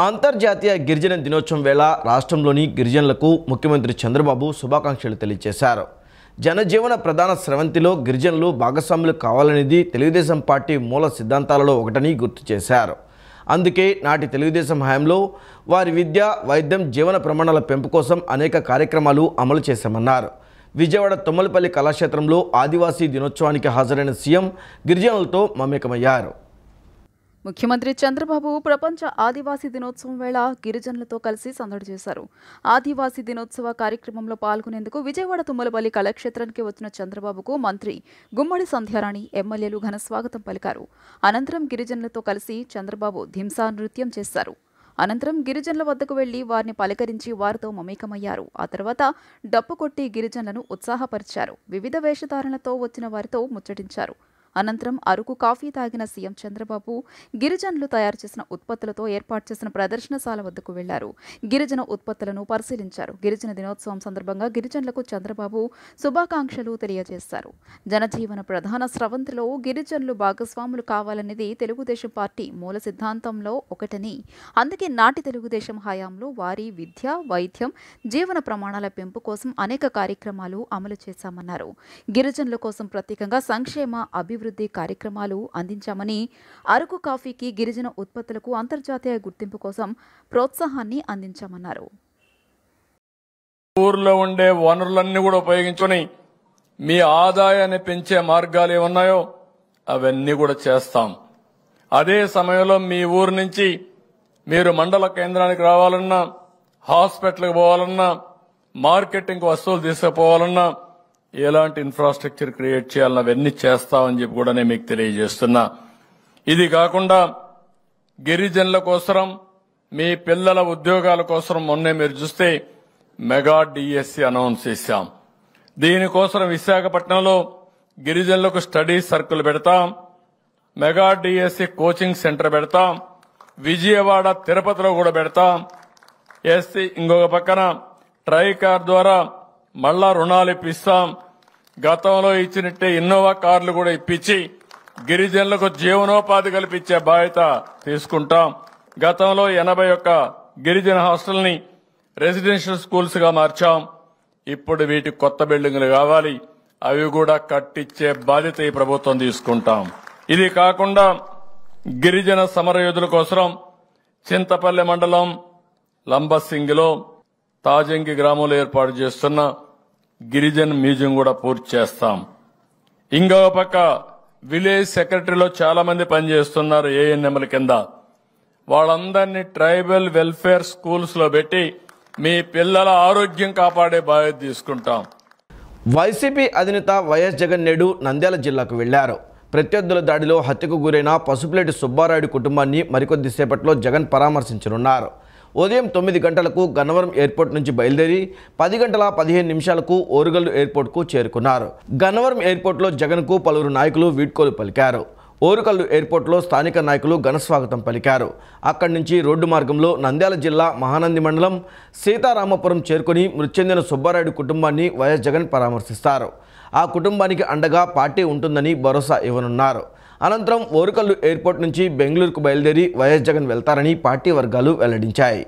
అంతర్జాతీయ గిరిజన దినోత్సవం వేళ రాష్ట్రంలోని గిరిజనులకు ముఖ్యమంత్రి చంద్రబాబు శుభాకాంక్షలు తెలియజేశారు. జనజీవన ప్రధాన స్రవంతిలో గిరిజనులు భాగస్వాములు కావాలనేది తెలుగుదేశం పార్టీ మూల సిద్ధాంతాలలో ఒకటని గుర్తు చేశారు. అందుకే నాటి తెలుగుదేశం హయాంలో వారి విద్య, వైద్యం, జీవన ప్రమాణాల పెంపు కోసం అనేక కార్యక్రమాలు అమలు చేశామన్నారు. విజయవాడ తుమ్మలపల్లి కళాక్షేత్రంలో ఆదివాసీ దినోత్సవానికి హాజరైన సీఎం గిరిజనులతో మమేకమయ్యారు. ముఖ్యమంత్రి చంద్రబాబు ప్రపంచ ఆదివాసీ దినోత్సవం వేళ గిరిజనులతో కలిసి సందడి చేశారు. ఆదివాసీ దినోత్సవ కార్యక్రమంలో పాల్గొనేందుకు విజయవాడ తుమ్మలపల్లి కళాక్షేత్రానికి వచ్చిన చంద్రబాబుకు మంత్రి గుమ్మడి సంధ్యారాణి, ఎమ్మెల్యేలు ఘన స్వాగతం పలికారు. అనంతరం గిరిజనులతో కలిసి చంద్రబాబు ధింసా నృత్యం చేశారు. అనంతరం గిరిజనుల వద్దకు వెళ్లి వారిని పలకరించి వారితో మమేకమయ్యారు. ఆ తర్వాత డప్పు కొట్టి గిరిజనులను ఉత్సాహపరిచారు. వివిధ వేషధారణలతో వచ్చిన వారితో ముచ్చటించారు. అనంతరం అరకు కాఫీ తాగిన సీఎం చంద్రబాబు గిరిజనులు తయారు చేసిన ఉత్పత్తులతో ఏర్పాటు చేసిన ప్రదర్శనశాల వద్దకు వెళ్లారు. గిరిజన ఉత్పత్తులను పరిశీలించారు. గిరిజన దినోత్సవం సందర్భంగా గిరిజనులకు చంద్రబాబు శుభాకాంక్షలు తెలియజేశారు. జనజీవన ప్రధాన స్రవంతిలో గిరిజనులు భాగస్వాములు కావాలనేది తెలుగుదేశం పార్టీ మూల సిద్ధాంతంలో ఒకటని, అందుకే నాటి తెలుగుదేశం హయాంలో వారి విద్య, వైద్యం, జీవన ప్రమాణాల పెంపు కోసం అనేక కార్యక్రమాలు అమలు చేశామన్నారు. గిరిజనుల కోసం ప్రత్యేకంగా సంక్షేమ, అభివృద్ధి కార్యక్రమాలు అందించామని, అరకు కాఫీకి, గిరిజన ఉత్పత్తులకు అంతర్జాతీయ గుర్తింపు కోసం ప్రోత్సాహాన్ని అందించామన్నారు. ఊర్లో ఉండే వనరులన్నీ కూడా ఉపయోగించుకొని మీ ఆదాయాన్ని పెంచే మార్గాలు ఏమున్నాయో అవన్నీ కూడా చేస్తాం. అదే సమయంలో మీ ఊరు నుంచి మీరు మండల కేంద్రానికి రావాలన్నా, హాస్పిటల్కి పోవాలన్నా, మార్కెటింగ్ వస్తువులు తీసుకుపోవాలన్నా ఎలాంటి ఇన్ఫ్రాస్ట్రక్చర్ క్రియేట్ చేయాలని అవన్నీ చేస్తామని చెప్పి కూడా నేను మీకు తెలియజేస్తున్నా. ఇది కాకుండా గిరిజనుల కోసం, మీ పిల్లల ఉద్యోగాల కోసం మొన్నే మీరు చూస్తే మెగా డిఎస్సి అనౌన్స్ చేశాం. దీనికోసం విశాఖపట్నంలో గిరిజనులకు స్టడీ సర్కిల్ పెడతాం, మెగా డిఎస్సి కోచింగ్ సెంటర్ పెడతాం, విజయవాడ, తిరుపతిలో కూడా పెడతాం. ఇంకొక పక్కన ట్రైకార్ ద్వారా మళ్లా రుణాలు ఇప్పిస్తాం. గతంలో ఇచ్చినట్టే ఇన్నోవా కార్లు కూడా ఇప్పించి గిరిజనులకు జీవనోపాధి కల్పించే బాధ్యత తీసుకుంటాం. గతంలో 81 గిరిజన హాస్టల్ని రెసిడెన్షియల్ స్కూల్స్ గా మార్చాం. ఇప్పుడు వీటికి కొత్త బిల్డింగులు కావాలి, అవి కూడా కట్టించే బాధ్యత ఈ ప్రభుత్వం తీసుకుంటాం. ఇది కాకుండా గిరిజన సమరయోధుల కోసం చింతపల్లి మండలం లంబసింగిలో తాజంగి గ్రామంలో ఏర్పాటు చేస్తున్న గిరిజన్ మ్యూజియం కూడా పూర్తి చేస్తాం. ఇంకొక పక్క విలేజ్ సెక్రటరీలో చాలా మంది పనిచేస్తున్నారు ఏఎన్ఎంల కింద. వాళ్ళందరినీ ట్రైబల్ వెల్ఫేర్ స్కూల్స్ లో పెట్టి మీ పిల్లల ఆరోగ్యం కాపాడే బాధ్యత తీసుకుంటాం. వైసీపీ అధినేత వైఎస్ జగన్ నేడు నంద్యాల జిల్లాకు వెళ్లారు. ప్రత్యర్థుల దాడిలో హత్యకు గురైన పసుపులేటి సుబ్బారాయుడు కుటుంబాన్ని మరికొద్ది సేపట్లో జగన్ పరామర్శించనున్నారు. ఉదయం 9 గంటలకు గన్నవరం ఎయిర్పోర్ట్ నుంచి బయలుదేరి 10 గంటల 15 నిమిషాలకు ఓరుగల్లు ఎయిర్పోర్ట్కు చేరుకున్నారు. గన్నవరం ఎయిర్పోర్ట్లో జగన్కు పలువురు నాయకులు వీడ్కోలు పలికారు. ఓరుకల్లు ఎయిర్పోర్ట్లో స్థానిక నాయకులు ఘనస్వాగతం పలికారు. అక్కడి నుంచి రోడ్డు మార్గంలో నంద్యాల జిల్లా మహానంది మండలం సీతారామపురం చేరుకుని మృతి చెందిన సుబ్బారాయుడు కుటుంబాన్ని వైఎస్ జగన్ పరామర్శిస్తారు. ఆ కుటుంబానికి అండగా పార్టీ ఉంటుందని భరోసా ఇవ్వనున్నారు. అనంతరం ఓరుకల్లు ఎయిర్పోర్ట్ నుంచి బెంగళూరుకు బయలుదేరి వైఎస్ జగన్ వెళ్తారని పార్టీ వర్గాలు వెల్లడించాయి.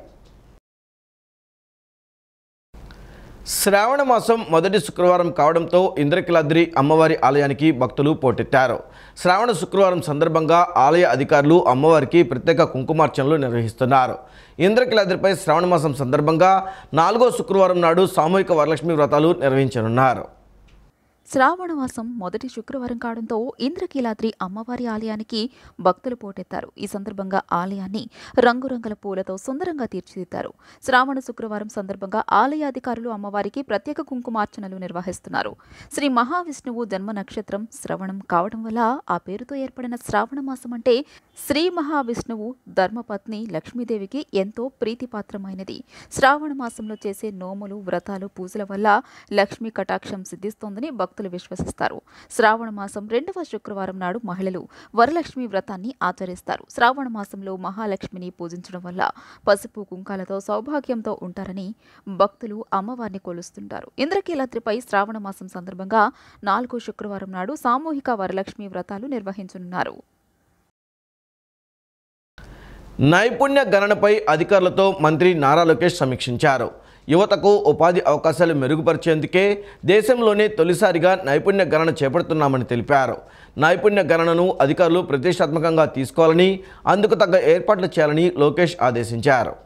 శ్రావణ మాసం మొదటి శుక్రవారం కావడంతో ఇంద్రకీలాద్రి అమ్మవారి ఆలయానికి భక్తులు పోటెత్తారు. శ్రావణ శుక్రవారం సందర్భంగా ఆలయ అధికారులు అమ్మవారికి ప్రత్యేక కుంకుమార్చనలు నిర్వహిస్తున్నారు. ఇంద్రకీలాద్రిపై శ్రావణ మాసం సందర్భంగా 4వ శుక్రవారం నాడు సామూహిక వరలక్ష్మి వ్రతాలు నిర్వహించనున్నారు. శ్రావణ మాసం మొదటి శుక్రవారం కావడంతో ఇంద్రకీలాద్రి అమ్మవారి ఆలయానికి భక్తులు పోటెత్తారు. ఈ సందర్భంగా ఆలయాన్ని రంగురంగుల పూలతో సుందరంగా తీర్చిదిద్దారు. శ్రావణ శుక్రవారం సందర్భంగా ఆలయ అధికారులు అమ్మవారికి ప్రత్యేక కుంకుమార్చనలు నిర్వహిస్తున్నారు. శ్రీ మహావిష్ణువు జన్మ నక్షత్రం శ్రవణం కావడం వల్ల ఆ పేరుతో ఏర్పడిన శ్రావణ మాసం అంటే శ్రీ మహావిష్ణువు ధర్మపత్ని లక్ష్మీదేవికి ఎంతో ప్రీతిపాత్రమైనది. శ్రావణ మాసంలో చేసే నోములు, వ్రతాలు, పూజల వల్ల లక్ష్మీ కటాక్షం సిద్ధిస్తోందని భక్తులు విశ్వసిస్తారు. శ్రావణ మాసం 2వ శుక్రవారం నాడు మహిళలు వరలక్ష్మి వ్రతాన్ని ఆచరిస్తారు. శ్రావణ మాసంలో మహాలక్ష్మిని పూజించడం వల్ల పసుపు కుంకాలతో సౌభాగ్యంతో ఉంటారని భక్తులు అమ్మవారిని కొలుస్తుంటారు. ఇంద్రకీలాద్రిపై శ్రావణ మాసం సందర్భంగా 4వ శుక్రవారం నాడు సామూహిక వరలక్ష్మి వ్రతాలు నిర్వహించనున్నారు. నైపుణ్య గణనపై అధికారులతో మంత్రి నారా లోకేష్ సమీక్షించారు. యువతకు ఉపాధి అవకాశాలు మెరుగుపరిచేందుకే దేశంలోనే తొలిసారిగా నైపుణ్య గణన చేపడుతున్నామని తెలిపారు. నైపుణ్య గణనను అధికారులు ప్రతిష్టాత్మకంగా తీసుకోవాలని, అందుకు తగ్గ ఏర్పాట్లు చేయాలని లోకేష్ ఆదేశించారు.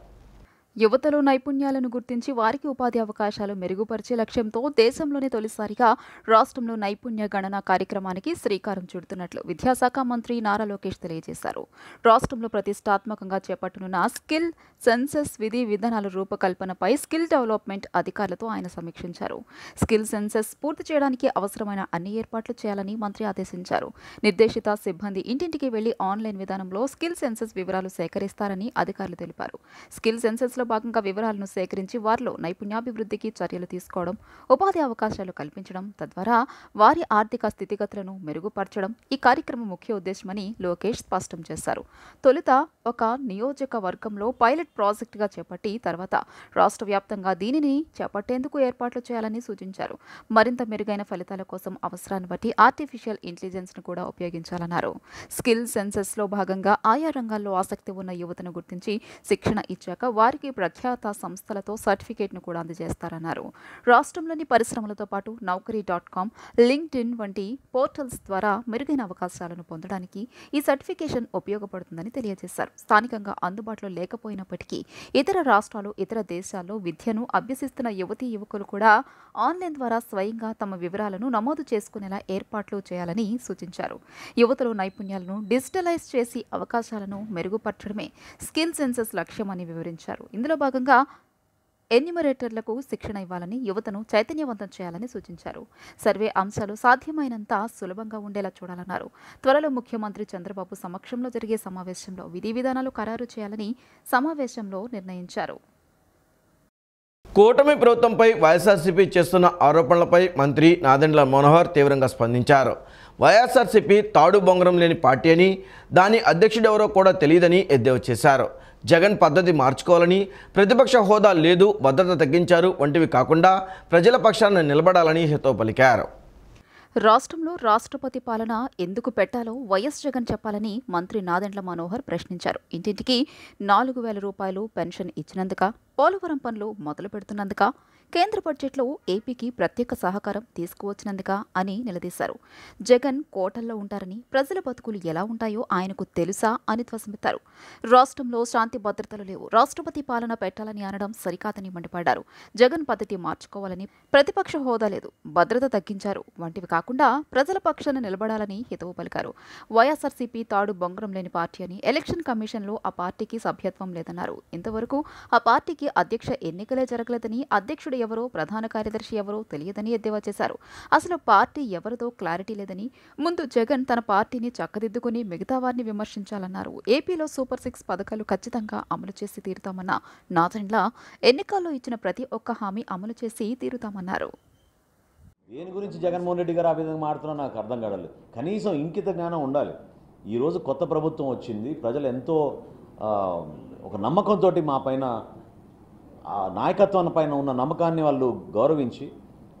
యువతలో నైపుణ్యాలను గుర్తించి వారికి ఉపాధి అవకాశాలు మెరుగుపరిచే లక్ష్యంతో దేశంలోనే తొలిసారిగా రాష్ట్రంలో నైపుణ్య గణన కార్యక్రమానికి శ్రీకారం చుడుతున్నట్లు విద్యాశాఖ మంత్రి నారా లోకేష్ తెలియజేశారు. రాష్ట్రంలో ప్రతిష్టాత్మకంగా చేపట్టనున్న స్కిల్ సెన్సెస్ విధి విధానాల రూపకల్పనపై స్కిల్ డెవలప్మెంట్ అధికారులతో ఆయన సమీక్షించారు. స్కిల్ సెన్సెస్ పూర్తి చేయడానికి అవసరమైన అన్ని ఏర్పాట్లు చేయాలని మంత్రి ఆదేశించారు. నిర్దేశిత సిబ్బంది ఇంటింటికి వెళ్లి ఆన్లైన్ విధానంలో స్కిల్ సెన్సెస్ వివరాలు సేకరిస్తారని అధికారులు తెలిపారు. స్కిల్ సెన్సెస్ భాగంగా వివరాలను సేకరించి వారిలో నైపుణ్యాభివృద్ధికి చర్యలు తీసుకోవడం, ఉపాధి అవకాశాలు కల్పించడం, తద్వారా వారి ఆర్థిక స్థితిగతులను మెరుగుపరచడం ఈ కార్యక్రమం ముఖ్య ఉద్దేశమని లోకేష్ స్పష్టం చేశారు. తొలుత ఒక నియోజకవర్గంలో పైలట్ ప్రాజెక్టుగా చేపట్టి తర్వాత రాష్ట్ర వ్యాప్తంగా దీనిని చేపట్టేందుకు ఏర్పాట్లు చేయాలని సూచించారు. మరింత మెరుగైన ఫలితాల కోసం అవసరాన్ని బట్టి ఆర్టిఫిషియల్ ఇంటెలిజెన్స్ను కూడా ఉపయోగించాలన్నారు. స్కిల్ సెన్సెస్లో భాగంగా ఆయా రంగాల్లో ఆసక్తి ఉన్న యువతను గుర్తించి శిక్షణ ఇచ్చాక వారికి ప్రఖ్యాత సంస్థలతో సర్టిఫికేట్ను కూడా అందజేస్తారన్నారు. రాష్ట్రంలోని పరిశ్రమలతో పాటు నౌకరీ.com, లింక్డ్ఇన్ వంటి పోర్టల్స్ ద్వారా మెరుగైన అవకాశాలను పొందడానికి ఈ సర్టిఫికేషన్ ఉపయోగపడుతుందని తెలియజేశారు. స్థానికంగా అందుబాటులో లేకపోయినప్పటికీ ఇతర రాష్ట్రాలు, ఇతర దేశాల్లో విద్యను అభ్యసిస్తున్న యువతీ యువకులు కూడా ఆన్లైన్ ద్వారా స్వయంగా తమ వివరాలను నమోదు చేసుకునేలా ఏర్పాట్లు చేయాలని సూచించారు. యువతలో నైపుణ్యాలను డిజిటలైజ్ చేసి అవకాశాలను మెరుగుపరచడమే స్కిల్ సెన్సెస్ లక్ష్యమని వివరించారు. ఇందులో భాగంగా ఎన్యూమరేటర్లకు శిక్షణ ఇవ్వాలని, యువతను చైతన్యవంతం చేయాలని సూచించారు. సర్వే అంశాలు సాధ్యమైనంత సులభంగా ఉండేలా చూడాలన్నారు. త్వరలో ముఖ్యమంత్రి చంద్రబాబు సమక్షంలో జరిగే సమావేశంలో విధి విధానాలు ఖరారు చేయాలని సమావేశంలో నిర్ణయించారు. కూటమి ప్రభుత్వంపై వైఎస్ఆర్సీపీ చేస్తున్న ఆరోపణలపై మంత్రి నాదెండ్ల మనోహర్ తీవ్రంగా స్పందించారు. వైఎస్ఆర్సీపీ తాడు బొంగరం లేని పార్టీ అని, దాని అధ్యక్షుడెవరో కూడా తెలియదని ఎద్దేవా చేశారు. జగన్ పద్ధతి మార్చుకోవాలని, ప్రతిపక్ష హోదా లేదు, భద్రత తగ్గించారు వంటివి కాకుండా ప్రజల పక్షాన నిలబడాలని హితవు పలికారు. రాష్ట్రంలో రాష్ట్రపతి పాలన ఎందుకు పెట్టాలో వైఎస్ జగన్ చెప్పాలని మంత్రి నాదెండ్ల మనోహర్ ప్రశ్నించారు. ఇంటింటికి 4,000 రూపాయలు పెన్షన్ ఇచ్చినందుక, పోలవరం పనులు మొదలు పెడుతున్నందుక, కేంద్ర బడ్జెట్లో ఏపీకి ప్రత్యేక సహకారం తీసుకువచ్చినందుక అని నిలదీశారు. జగన్ కోటల్లో ఉంటారని, ప్రజల బతుకులు ఎలా ఉంటాయో ఆయనకు తెలుసా అని ధ్వసమెత్తారు. రాష్ట్రంలో శాంతి భద్రతలు లేవు, రాష్ట్రపతి పాలన పెట్టాలని అనడం సరికాదని మండిపడ్డారు. జగన్ పద్ధతి మార్చుకోవాలని, ప్రతిపక్ష హోదా లేదు, భద్రత తగ్గించారు వంటివి కాకుండా ప్రజల పక్షాన నిలబడాలని హితవు పలికారు. వైఎస్ఆర్సీపీ తాడు బొంగరం లేని పార్టీ అని, ఎలక్షన్ కమిషన్లో ఆ పార్టీకి సభ్యత్వం లేదన్నారు. ఇంతవరకు ఆ పార్టీకి అధ్యక్ష ఎన్నికలే జరగలేదని, అధ్యక్షుడు ఎవరో, ప్రధాన కార్యదర్శి ఎవరో తెలియదని ఎద్దేవా చేశారు. అసలు పార్టీ ఎవరిదో క్లారిటీ లేదని, ముందు జగన్ తన పార్టీని చక్కదిద్దుకుని మిగతా వారిని విమర్శించాలన్నారు. ఏపీలో సూపర్ 6 పథకాలు ఖచ్చితంగా అమలు చేసి తీరుతామన్న నాదెండ్ల, ఎన్నికల్లో ఇచ్చిన ప్రతి ఒక్క హామీ అమలు చేసి తీరుతామన్నారు. దేని గురించి జగన్మోహన్ రెడ్డి గారు ఆ విధంగా మాట్లాడుతున్నా నాకు అర్థం కావట్లేదు. కనీసం ఇంకిత జ్ఞానం ఉండాలి. ఈరోజు కొత్త ప్రభుత్వం వచ్చింది, ప్రజలు ఎంతో ఒక నమ్మకంతో మా పైన, ఆ నాయకత్వం పైన ఉన్న నమ్మకాన్ని వాళ్ళు గౌరవించి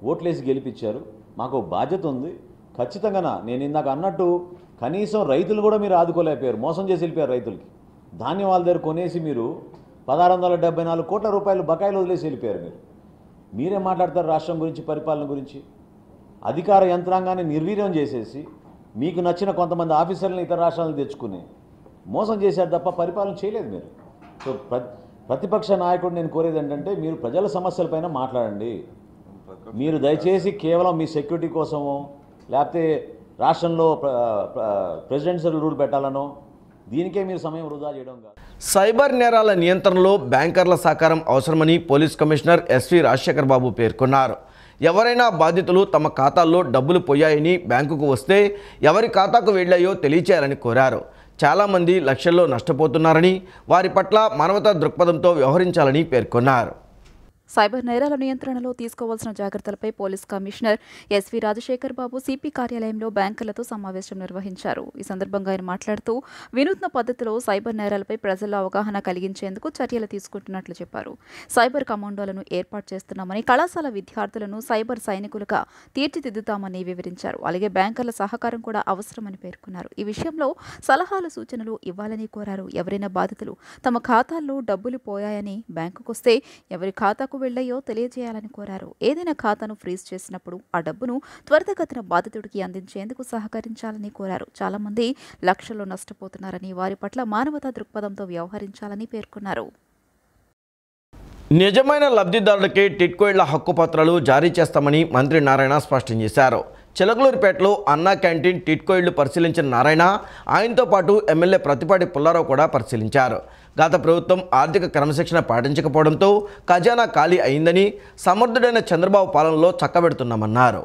ఓట్లేసి గెలిపించారు. మాకు బాధ్యత ఉంది. ఖచ్చితంగా నేను ఇందాక అన్నట్టు కనీసం రైతులు కూడా మీరు ఆదుకోలేకపోయారు, మోసం చేసి వెళ్ళిపోయారు. రైతులకి ధాన్యం వాళ్ళ దగ్గర కొనేసి మీరు 1,674 కోట్ల రూపాయలు బకాయిలు వదిలేసి వెళ్ళిపోయారు. మీరేం మాట్లాడతారు రాష్ట్రం గురించి, పరిపాలన గురించి? అధికార యంత్రాంగాన్ని నిర్వీర్యం చేసేసి మీకు నచ్చిన కొంతమంది ఆఫీసర్లను ఇతర రాష్ట్రాలను తెచ్చుకుని మోసం చేశారు తప్ప పరిపాలన చేయలేదు మీరు. సో ప్రతిపక్ష నాయకుడు నేను కోరేది ఏంటంటే, మీరు ప్రజల సమస్యలపైన మాట్లాడండి. మీరు దయచేసి కేవలం మీ సెక్యూరిటీ కోసమో, లేకపోతే రాష్ట్రంలో ప్రెసిడెన్షియల్ రూల్ పెట్టాలనో దీనికే మీరు సమయం వృధా చేయడం కాదు. సైబర్ నేరాల నియంత్రణలో బ్యాంకర్ల సహకారం అవసరమని పోలీస్ కమిషనర్ ఎస్వి రాజశేఖర్ బాబు పేర్కొన్నారు. ఎవరైనా బాధితులు తమ ఖాతాల్లో డబ్బులు పోయాయని బ్యాంకుకు వస్తే ఎవరి ఖాతాకు వెళ్ళాయో తెలియచేయాలని కోరారు. చాలామంది లక్షల్లో నష్టపోతున్నారని, వారి పట్ల మానవతా దృక్పథంతో వ్యవహరించాలని పేర్కొన్నారు. సైబర్ నేరాల నియంత్రణలో తీసుకోవాల్సిన జాగ్రత్తలపై పోలీస్ కమిషనర్ ఎస్వి రాజశేఖర్ బాబు సిపి కార్యాలయంలో బ్యాంకర్లతో సమావేశం నిర్వహించారు. ఈ సందర్భంగా ఆయన మాట్లాడుతూ వినూత్న పద్ధతిలో సైబర్ నేరాలపై ప్రజల్లో అవగాహన కలిగించేందుకు చర్యలు తీసుకుంటున్నట్లు చెప్పారు. సైబర్ కమాండోలను ఏర్పాటు చేస్తున్నామని, కళాశాల విద్యార్థులను సైబర్ సైనికులుగా తీర్చిదిద్దుతామని వివరించారు. అలాగే బ్యాంకర్ల సహకారం కూడా అవసరమని పేర్కొన్నారు. ఈ విషయంలో సలహాలు, సూచనలు ఇవ్వాలని కోరారు. ఎవరైనా బాధితులు తమ ఖాతాల్లో డబ్బులు పోయాయని బ్యాంకుకొస్తే ఎవరి ఖాతాకు వెళ్లాయో తెలియజేయాలని కోరారు. ఏదైనా ఖాతాను ఫ్రీజ్ చేసినప్పుడు ఆ డబ్బును త్వరితగతిన బాధితుడికి అందించేందుకు సహకరించాలని కోరారు. చాలా మంది లక్షల్లో నష్టపోతున్నారని, వారి పట్ల మానవతా దృక్పథంతో వ్యవహరించాలని పేర్కొన్నారు. నిజమైన లబ్ధిదారులకే టిడ్కో ఇళ్ల హక్కుపత్రాలు జారీ చేస్తామని మంత్రి నారాయణ స్పష్టం చేశారు. చిలకలూరిపేటలో అన్నా క్యాంటీన్ టిడ్కో ఇళ్లు పరిశీలించిన నారాయణ ఆయనతో పాటు ఎమ్మెల్యే ప్రతిపాటి పుల్లారావు కూడా పరిశీలించారు. గత ప్రభుత్వం ఆర్థిక క్రమశిక్షణ పాటించకపోవడంతో ఖజానా ఖాళీ అయిందని, సమర్థుడైన చంద్రబాబు పాలనలో చక్కబెడుతున్నామన్నారు.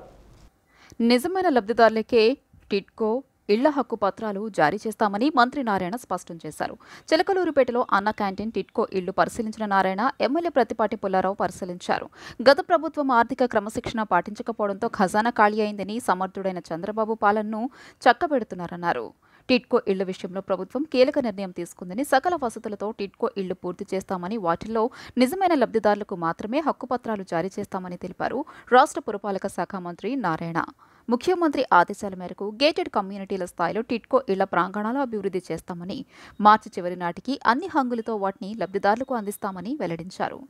నిజమైన లబ్ధిదారులకే టిడ్కో ఇళ్ల హక్కు పత్రాలు జారీ చేస్తామని మంత్రి నారాయణ స్పష్టం చేశారు. చిలకలూరిపేటలో అన్న క్యాంటీన్ టిడ్కో ఇళ్లు పరిశీలించిన నారాయణ ఎమ్మెల్యే ప్రతిపాటి పుల్లారావు పరిశీలించారు. గత ప్రభుత్వం ఆర్థిక క్రమశిక్షణ పాటించకపోవడంతో ఖజానా ఖాళీ అయిందని, సమర్థుడైన చంద్రబాబు పాలనను చక్కబెడుతున్నారన్నారు. టిడ్కో ఇళ్ల విషయంలో ప్రభుత్వం కీలక నిర్ణయం తీసుకుందని, సకల వసతులతో టిడ్కో ఇళ్లు పూర్తి చేస్తామని, వాటిల్లో నిజమైన లబ్ధిదారులకు మాత్రమే హక్కుపత్రాలు జారీ చేస్తామని తెలిపారు. రాష్ట్ర పురపాలక శాఖ మంత్రి నారాయణ ముఖ్యమంత్రి ఆదేశాల మేరకు గేటెడ్ కమ్యూనిటీల స్థాయిలో టిడ్కో ఇళ్ల ప్రాంగణాలు అభివృద్ధి చేస్తామని, మార్చి చివరి నాటికి అన్ని హంగులతో వాటిని లబ్ధిదారులకు అందిస్తామని వెల్లడించారు.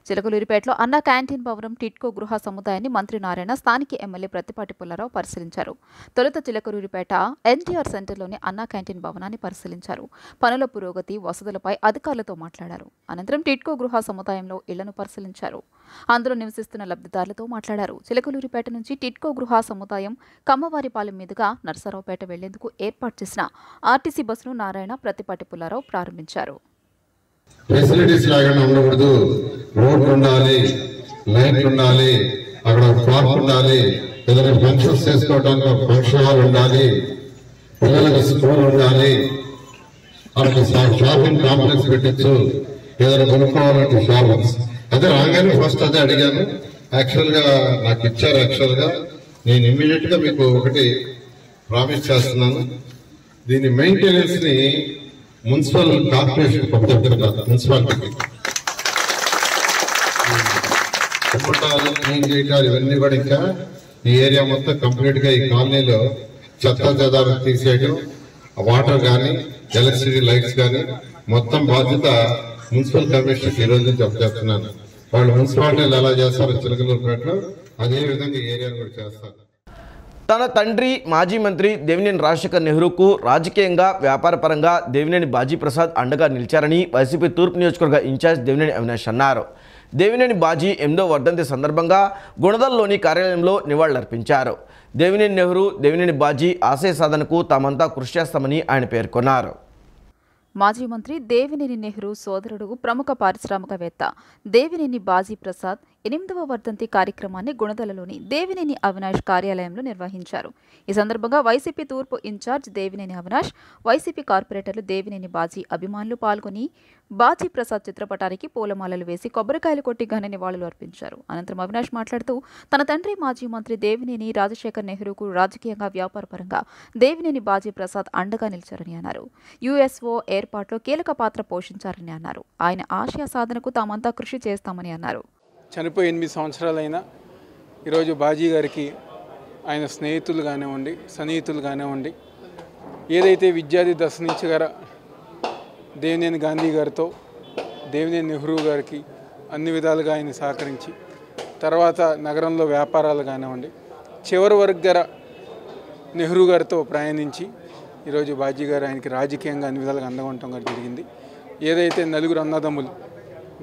చిలకలూరిపేటలో అన్నా క్యాంటీన్ భవనం టిడ్కో గృహ సముదాయాన్ని మంత్రి నారాయణ స్థానిక ఎమ్మెల్యే ప్రతిపాటి పుల్లారావు పరిశీలించారు. తొలుత చిలకలూరిపేట ఎన్టీఆర్ సెంటర్లోని అన్నా క్యాంటీన్ భవనాన్ని పరిశీలించారు. పనుల పురోగతి, వసతులపై అధికారులతో మాట్లాడారు. అనంతరం టిడ్కో గృహ సముదాయంలో ఇళ్లను పరిశీలించారు. అందులో నివసిస్తున్న లబ్ధిదారులతో మాట్లాడారు. చిలకలూరిపేట నుంచి టిడ్కో గృహ సముదాయం కమ్మవారిపాలెం మీదుగా నర్సరావుపేట వెళ్లేందుకు ఏర్పాటు చేసిన ఆర్టీసీ బస్సును నారాయణ, ప్రతిపాటి పుల్లారావు ప్రారంభించారు. ఫెసిలిటీస్ లాగానే ఉండకూడదు. రోడ్లు ఉండాలి, లైట్లు ఉండాలి, అక్కడ పార్క్ ఉండాలి, ఏదైనా ఫంక్షన్స్ చేసుకోవడానికి ఫంక్షన్ హాల్ ఉండాలి, పిల్లలకు స్కూల్ ఉండాలి, అక్కడ షాపింగ్ కాంప్లెక్స్ పెట్టచ్చు, ఏదైనా కొనుక్కోవాలంటే షాపింగ్స్. అదే రాగానే ఫస్ట్ అదే అడిగాను. యాక్చువల్ గా నాకు ఇచ్చారు. యాక్చువల్ గా నేను ఇమ్మీడియట్ గా మీకు ఒకటి ప్రామిస్ చేస్తున్నాను. దీని మెయింటెనెన్స్ ని మున్సిపల్ కార్పొరేషన్ పంపుతున్నారు. మున్సిపాలిటీకి కుటుంబాలు క్లీన్ చేయటాలు ఇవన్నీ కూడా ఇంకా ఈ ఏరియా మొత్తం కంప్లీట్ గా ఈ కాలనీలో చెత్త చెదారం తీసేయడం, వాటర్ కానీ ఎలక్ట్రిసిటీ లైట్స్ కానీ మొత్తం బాధ్యత మున్సిపల్ కమిషనర్కి ఈ రోజు నుంచి చెప్తున్నాను. వాళ్ళు మున్సిపాలిటీలు ఎలా చేస్తారో చిలకలూరుపేటలో అదే విధంగా ఈ ఏరియాను కూడా చేస్తారు. తన తండ్రి మాజీ మంత్రి దేవినేని రాజశేఖర్ నెహ్రూకు రాజకీయంగా, వ్యాపారపరంగా దేవినేని బాజీ ప్రసాద్ అండగా నిలిచారని వైసీపీ తూర్పు నియోజకవర్గ ఇన్ఛార్జ్ దేవినేని అవినాష్ అన్నారు. దేవినేని బాజీ 8వ వర్ధంతి సందర్భంగా గుణదల్లోని కార్యాలయంలో నివాళులర్పించారు. దేవినేని నెహ్రూ, దేవినేని బాజీ ఆశయ సాధనకు తామంతా కృషి చేస్తామని ఆయన పేర్కొన్నారు. మాజీ మంత్రి దేవినేని నెహ్రూ సోదరుడు, ప్రముఖ పారిశ్రామికవేత్త దేవినేని బాజీ ప్రసాద్ 8వ వర్ధంతి కార్యక్రమాన్ని గుణదలలోని దేవినేని అవినాష్ కార్యాలయంలో నిర్వహించారు. ఈ సందర్భంగా వైసీపీ తూర్పు ఇన్ఛార్జ్ దేవినేని అవినాష్, వైసీపీ కార్పొరేటర్లు దేవినేని బాజీ అభిమానులు పాల్గొని బాజీ ప్రసాద్ చిత్రపటానికి పూలమాలలు వేసి కొబ్బరికాయలు కొట్టి ఘన నివాళులు అర్పించారు. అనంతరం అవినాష్ మాట్లాడుతూ తన తండ్రి మాజీ మంత్రి దేవినేని రాజశేఖర్ నెహ్రూకు రాజకీయంగా, వ్యాపారపరంగా దేవినేని బాజీ ప్రసాద్ అండగా నిలిచారని అన్నారు. యుఎస్ఓ ఏర్పాటులో కీలక పాత్ర పోషించారని అన్నారు. ఆయన ఆశయ సాధనకు తామంతా కృషి చేస్తామని అన్నారు. చనిపోయి 8 సంవత్సరాలైనా ఈరోజు బాజీ గారికి ఆయన స్నేహితులు కానివ్వండి, సన్నిహితులు కానివ్వండి, ఏదైతే విద్యార్థి దశ నుంచి దేవినేని గాంధీ గారితో దేవినేని నెహ్రూ గారికి అన్ని విధాలుగా ఆయన సహకరించి, తర్వాత నగరంలో వ్యాపారాలు కానివ్వండి, చివరి వరకు నెహ్రూ గారితో ప్రయాణించి ఈరోజు బాజీ గారు ఆయనకి రాజకీయంగా అన్ని విధాలుగా అండగా ఉండటం జరిగింది. ఏదైతే నలుగురు అన్నదమ్ములు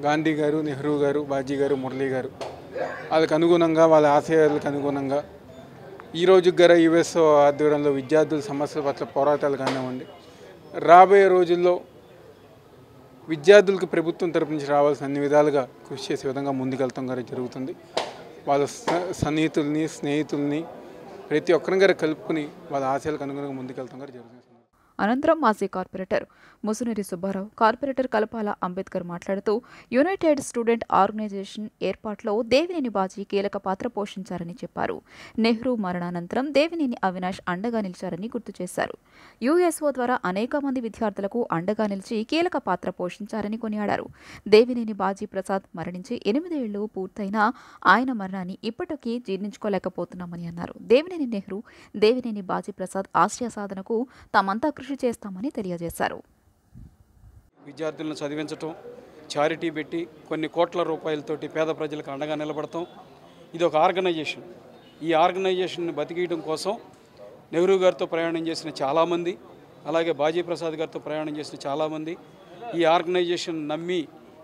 గాంధీ గారు, నెహ్రూ గారు, బాజీ గారు, మురళీ గారు, వాళ్ళకి అనుగుణంగా, వాళ్ళ ఆశయాలకు అనుగుణంగా ఈరోజు యుఎస్ఓ ఆధ్వర్యంలో విద్యార్థుల సమస్యల పట్ల పోరాటాలు కానివ్వండి, రాబోయే రోజుల్లో విద్యార్థులకు ప్రభుత్వం తరపు నుంచి రావాల్సిన అన్ని విధాలుగా కృషి చేసే విధంగా ముందుకెళ్తాం జరుగుతుంది. వాళ్ళ సన్నిహితుల్ని, స్నేహితుల్ని ప్రతి ఒక్కరి కలుపుకుని వాళ్ళ ఆశయాలకు అనుగుణంగా ముందుకెళ్తాం జరుగుతుంది. అనంతరం మాజీ కార్పొరేటర్ ముసునూరి సుబ్బారావు, కార్పొరేటర్ కలపాల అంబేద్కర్ మాట్లాడుతూ యునైటెడ్ స్టూడెంట్ ఆర్గనైజేషన్ ఏర్పాటులో దేవినేని బాజీ కీలక పాత్ర పోషించారని చెప్పారు. నెహ్రూ మరణానంతరం దేవినేని అవినాష్ అండగా నిలిచారని గుర్తు చేశారు. యుఎస్ఓ ద్వారా అనేక మంది విద్యార్థులకు అండగా నిలిచి కీలక పాత్ర పోషించారని కొనియాడారు. దేవినేని బాజీ ప్రసాద్ మరణించి 8 ఏళ్లు పూర్తయినా ఆయన మరణాన్ని ఇప్పటికీ జీర్ణించుకోలేకపోతున్నామని అన్నారు. దేవినేని నెహ్రూ, దేవినేని బాజీ ప్రసాద్ ఆశయ సాధనకు తామంతా కృషి చేస్తామని తెలియజేశారు. విద్యార్థులను చదివించటం, చారిటీ పెట్టి కొన్ని కోట్ల రూపాయలతోటి పేద ప్రజలకు అండగా నిలబడటం, ఇది ఒక ఆర్గనైజేషన్. ఈ ఆర్గనైజేషన్ని బతికియడం కోసం నెహ్రూ గారితో ప్రయాణం చేసిన చాలామంది, అలాగే బాజీ ప్రసాద్ గారితో ప్రయాణం చేసిన చాలామంది, ఈ ఆర్గనైజేషన్ నమ్మి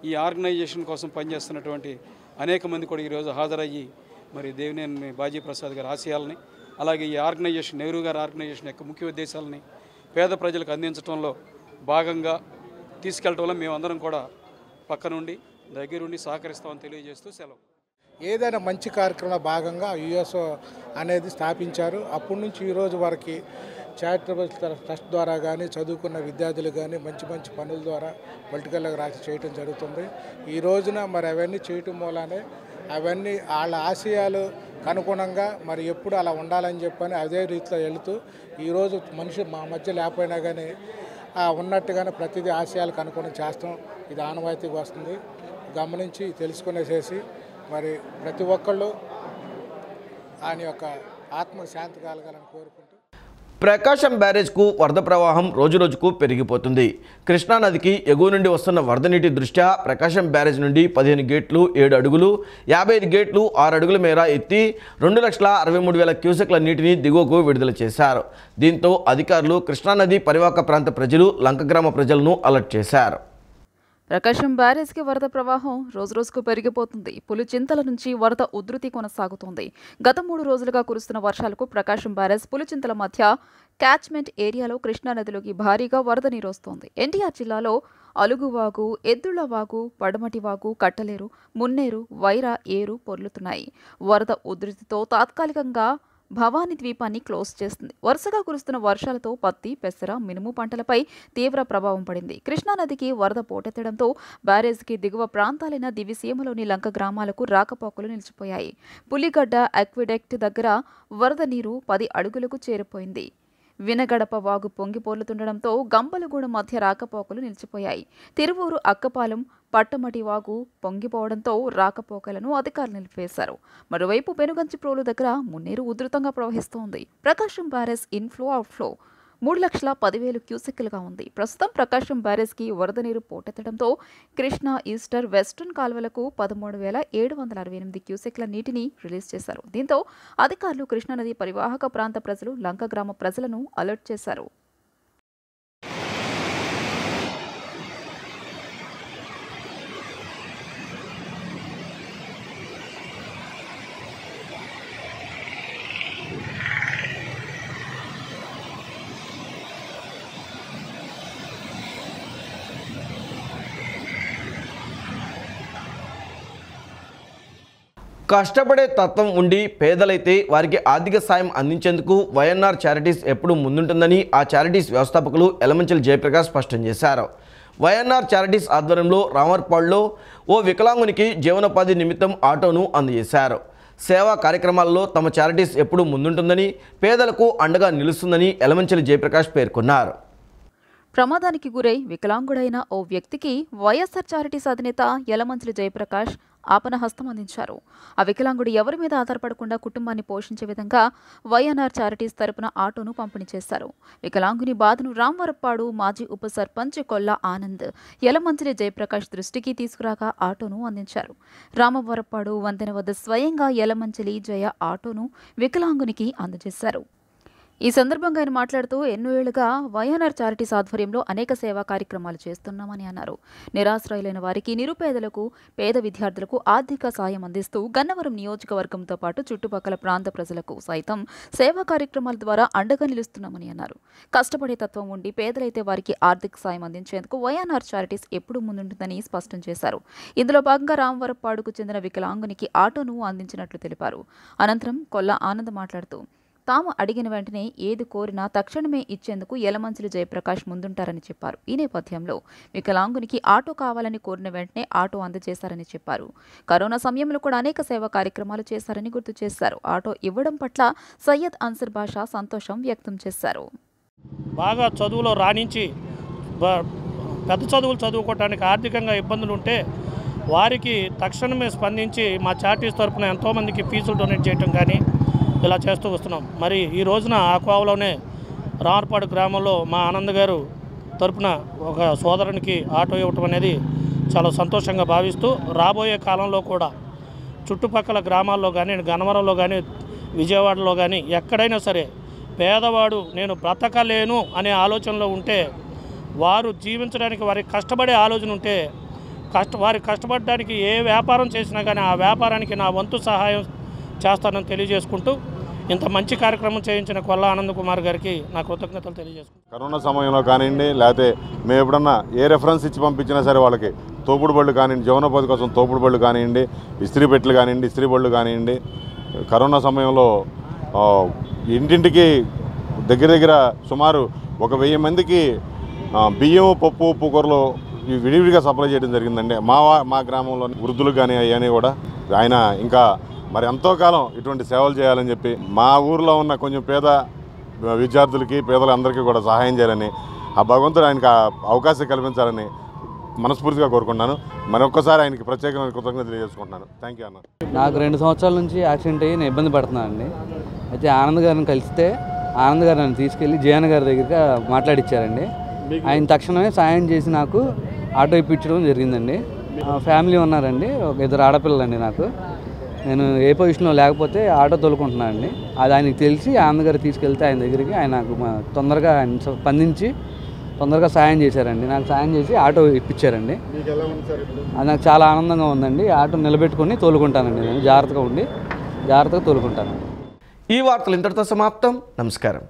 ఈ ఆర్గనైజేషన్ కోసం పనిచేస్తున్నటువంటి అనేక మంది కూడా ఈరోజు హాజరయ్యి మరి దేవినేని బాజీ ప్రసాద్ గారి ఆశయాలని, అలాగే ఈ ఆర్గనైజేషన్ నెహ్రూ గారి ఆర్గనైజేషన్ యొక్క ముఖ్య ఉద్దేశాలని పేద ప్రజలకు అందించడంలో భాగంగా తీసుకెళ్లడంలో మేమందరం కూడా పక్క నుండి దగ్గరుండి సహకరిస్తామని తెలియజేస్తూ సెలవు. ఏదైనా మంచి కార్యక్రమంలో భాగంగా యుఎస్ఓ అనేది స్థాపించారు. అప్పటి నుంచి ఈరోజు వరకు చారిటబుల్ ట్రస్ట్ ద్వారా కానీ చదువుకున్న విద్యార్థులు కానీ మంచి మంచి పనుల ద్వారా పొలిటికల్గా రాసి చేయటం జరుగుతుంది. ఈ రోజున మరి అవన్నీ చేయటం మూలానే అవన్నీ వాళ్ళ ఆశయాలు అనుగుణంగా మరి ఎప్పుడు అలా ఉండాలని చెప్పని అదే రీతిలో వెళుతూ ఈరోజు మనిషి మా మధ్య లేకపోయినా కానీ ఉన్నట్టుగానే ప్రతిదీ ఆశయాలకు అనుగుణం చేస్తాం. ఇది ఆనవాయితీగా వస్తుంది. గమనించి తెలుసుకునేసేసి మరి ప్రతి ఒక్కళ్ళు ఆయన యొక్క ఆత్మకు శాంతి కలగాలని కోరుకుంటూ. ప్రకాశం బ్యారేజ్కు వరద ప్రవాహం రోజురోజుకు పెరిగిపోతుంది. కృష్ణానదికి ఎగువ నుండి వస్తున్న వరద నీటి దృష్ట్యా ప్రకాశం బ్యారేజ్ నుండి 15 గేట్లు 7 అడుగులు, 55 గేట్లు 6 అడుగుల మేర ఎత్తి 2,63,000 క్యూసెక్ల నీటిని దిగువకు విడుదల చేశారు. దీంతో అధికారులు కృష్ణానది పరివాహక ప్రాంత ప్రజలు, లంక గ్రామ ప్రజలను అలర్ట్ చేశారు. ప్రకాశం బ్యారేజ్కి వరద ప్రవాహం రోజురోజుకు పెరిగిపోతుంది. పులిచింతల నుంచి వరద ఉధృతి కొనసాగుతోంది. గత 3 రోజులుగా కురుస్తున్న వర్షాలకు ప్రకాశం బ్యారేజ్ పులిచింతల మధ్య క్యాచ్మెంట్ ఏరియాలో కృష్ణానదిలోకి భారీగా వరద నీరు వస్తోంది. ఎన్టీఆర్ జిల్లాలో అలుగువాగు, ఎద్దుళ్లవాగు, పడమటివాగు, కట్టలేరు, మున్నేరు, వైరా, ఏరు పొర్లుతున్నాయి. వరద ఉధృతితో తాత్కాలికంగా భవానీ ద్వీపాన్ని క్లోజ్ చేస్తుంది. వరుసగా కురుస్తున్న వర్షాలతో పత్తి, పెసర, మినుము పంటలపై తీవ్ర ప్రభావం పడింది. కృష్ణానదికి వరద పోటెత్తడంతో బ్యారేజ్కి దిగువ ప్రాంతాలైన దివిసీమలోని లంక గ్రామాలకు రాకపోకలు నిలిచిపోయాయి. పులిగడ్డ అక్విడక్ట్ దగ్గర వరద నీరు 10 అడుగులకు చేరిపోయింది. వినగడప వాగు పొంగిపోర్లుతుండడంతో గంపలగూడెం మధ్య రాకపోకలు నిలిచిపోయాయి. తిరువూరు, అక్కపాలెం, పట్టమటి వాగు పొంగిపోవడంతో రాకపోకలను అధికారులు నిలిపివేశారు. మరోవైపు పెనుగంచిప్రోలు దగ్గర మున్నేరు ఉధృతంగా ప్రవహిస్తోంది. ప్రకాశం బ్యారేజ్ ఇన్ఫ్లో, అవుట్ఫ్లో 3,10,000 క్యూసెక్కులుగా ఉంది. ప్రస్తుతం ప్రకాశం బ్యారేజ్కి వరద నీరు పోటెత్తడంతో కృష్ణా ఈస్టర్, వెస్టర్న్ కాల్వలకు 13,768 క్యూసెక్ల నీటిని రిలీజ్ చేశారు. దీంతో అధికారులు కృష్ణానది పరివాహక ప్రాంత ప్రజలు, లంక గ్రామ ప్రజలను అలర్ట్ చేశారు. కష్టపడే తత్వం ఉండి పేదలైతే వారికి ఆర్థిక సాయం అందించేందుకు వైఎన్ఆర్ చారిటీస్ ఎప్పుడూ ముందుంటుందని ఆ చారిటీస్ వ్యవస్థాపకులు ఎలమంచిలి జయప్రకాష్ స్పష్టం చేశారు. వైఎన్ఆర్ చారిటీస్ ఆధ్వర్యంలో రామర్పాడులో ఓ వికలాంగునికి జీవనోపాధి నిమిత్తం ఆటోను అందజేశారు. సేవా కార్యక్రమాల్లో తమ చారిటీస్ ఎప్పుడూ ముందుంటుందని, పేదలకు అండగా నిలుస్తుందని ఎలమంచిలి జయప్రకాష్ పేర్కొన్నారు. ప్రమాదానికి గురై వికలాంగుడైన ఓ వ్యక్తికి వైఎస్ఆర్ చారిటీస్ అధినేత యలమంచిలి జయప్రకాష్ ఆపన హస్తం అందించారు. ఆ వికలాంగుడు ఎవరి మీద ఆధారపడకుండా కుటుంబాన్ని పోషించే విధంగా వైఎన్ఆర్ చారిటీస్ తరపున ఆటోను పంపిణీ చేశారు. వికలాంగుని బాధను రామవరప్పాడు మాజీ ఉప సర్పంచ్ కొల్లా ఆనంద్ యలమంచిలి జయప్రకాష్ దృష్టికి తీసుకురాగా ఆటోను అందించారు. రామవరప్పాడు వంతెన వద్ద స్వయంగా యలమంచిలి జయ ఆటోను వికలాంగునికి అందజేశారు. ఈ సందర్భంగా ఆయన మాట్లాడుతూ ఎన్నో ఏళ్లుగా వైఎన్ఆర్ చారిటీస్ ఆధ్వర్యంలో అనేక సేవా కార్యక్రమాలు చేస్తున్నామని అన్నారు. నిరాశ్రయులైన వారికి, నిరుపేదలకు, పేద విద్యార్థులకు ఆర్థిక సాయం అందిస్తూ గన్నవరం నియోజకవర్గంతో పాటు చుట్టుపక్కల ప్రాంత ప్రజలకు సైతం సేవా కార్యక్రమాల ద్వారా అండగా నిలుస్తున్నామని అన్నారు. కష్టపడే తత్వం ఉండి పేదలైతే వారికి ఆర్థిక సాయం అందించేందుకు వైఎన్ఆర్ చారిటీస్ ఎప్పుడూ ముందుంటుందని స్పష్టం చేశారు. ఇందులో భాగంగా రామవరప్పాడుకు చెందిన వికలాంగునికి ఆటోను అందించినట్లు తెలిపారు. అనంతరం కొల్లా ఆనంద్ మాట్లాడుతూ తాము అడిగిన వెంటనే ఏది కోరినా తక్షణమే ఇచ్చేందుకు యలమంచిలి జయప్రకాష్ ముందుంటారని చెప్పారు. ఈ నేపథ్యంలో వికలాంగునికి ఆటో కావాలని కోరిన వెంటనే ఆటో అందజేశారని చెప్పారు. కరోనా సమయంలో కూడా అనేక సేవా కార్యక్రమాలు చేశారని గుర్తు చేశారు. ఆటో ఇవ్వడం పట్ల సయ్యద్ అన్సర్ బాషా సంతోషం వ్యక్తం చేశారు. బాగా చదువులో రాణించి పెద్ద చదువులు చదువుకోవడానికి ఆర్థికంగా ఇబ్బందులు ఉంటే వారికి తక్షణమే స్పందించి మా చారిటీస్ తరఫున ఎంతోమందికి ఫీజులు డొనేట్ చేయటం కానీ ఇలా చేస్తూ వస్తున్నాం. మరి ఈ రోజున ఆ కోవలోనే రామర్పాడు గ్రామంలో మా ఆనంద్ గారు తరఫున ఒక సోదరునికి ఆటో ఇవ్వటం అనేది చాలా సంతోషంగా భావిస్తూ రాబోయే కాలంలో కూడా చుట్టుపక్కల గ్రామాల్లో కానీ గన్నవరంలో కానీ విజయవాడలో కానీ ఎక్కడైనా సరే పేదవాడు నేను బ్రతకలేను అనే ఆలోచనలో ఉంటే వారు జీవించడానికి వారికి కష్టపడే ఆలోచన ఉంటే వారికి కష్టపడడానికి ఏ వ్యాపారం చేసినా కానీ ఆ వ్యాపారానికి నా వంతు సహాయం చేస్తానని తెలియజేసుకుంటూ ఇంత మంచి కార్యక్రమం చేయించిన కొల్లా ఆనంద్ కుమార్ గారికి నా కృతజ్ఞతలు తెలియజేసుకుంటాను. కరోనా సమయంలో కానివ్వండి, లేకపోతే మేము ఎప్పుడన్నా ఏ రెఫరెన్స్ ఇచ్చి పంపించినా సరే వాళ్ళకి తోపుడు బళ్ళు కానివ్వండి, జీవనోపాధి కోసం తోపుడు బళ్ళు కానివ్వండి, ఇస్త్రీ పెట్టెలు కానివ్వండి, ఇస్త్రీ బళ్ళు కానివ్వండి, కరోనా సమయంలో ఇంటింటికి దగ్గర సుమారు 1000 మందికి బియ్యం, పప్పు, ఉప్పు కూరలు విడివిడిగా సప్లై చేయడం జరిగిందండి. మా గ్రామంలో వృద్ధులు కానీ అవన్నీ కూడా ఆయన ఇంకా మరి ఎంతో కాలం ఇటువంటి సేవలు చేయాలని చెప్పి మా ఊర్లో ఉన్న కొంచెం పేద విద్యార్థులకి పేదలందరికీ కూడా సహాయం చేయాలని ఆ భగవంతుడు ఆయనకు అవకాశం కల్పించాలని మనస్ఫూర్తిగా కోరుకుంటున్నాను. మరొక్కసారి ఆయనకి ప్రత్యేకమైన కృతజ్ఞతలు తెలియజేసుకుంటున్నాను. థ్యాంక్ యూ అన్న. నాకు 2 సంవత్సరాల నుంచి యాక్సిడెంట్ అయ్యి నేను ఇబ్బంది పడుతున్నాను అండి. అయితే ఆనంద్ గారిని కలిస్తే ఆనంద్ గారు నన్ను తీసుకెళ్ళి జయన్ గారి దగ్గర మాట్లాడిచ్చారండి. ఆయన తక్షణమే సాయం చేసి నాకు ఆటో ఇప్పించడం జరిగిందండి. ఫ్యామిలీ ఉన్నారండి, ఒక 2 ఆడపిల్లలండి. నేను ఏ పొజిషన్లో లేకపోతే ఆటో తోలుకుంటున్నాను అండి. అది ఆయనకి తెలిసి ఆనంద్ గారు తీసుకెళ్తే ఆయన దగ్గరికి ఆయన నాకు తొందరగా ఆయన స్పందించి తొందరగా సాయం చేశారండి. నాకు సాయం చేసి ఆటో ఇప్పించారండి. అది నాకు చాలా ఆనందంగా ఉందండి. ఆటో నిలబెట్టుకొని తోలుకుంటానండి. నేను జాగ్రత్తగా తోలుకుంటాను. ఈ వార్తలు ఇంతటితో సమాప్తం. నమస్కారం.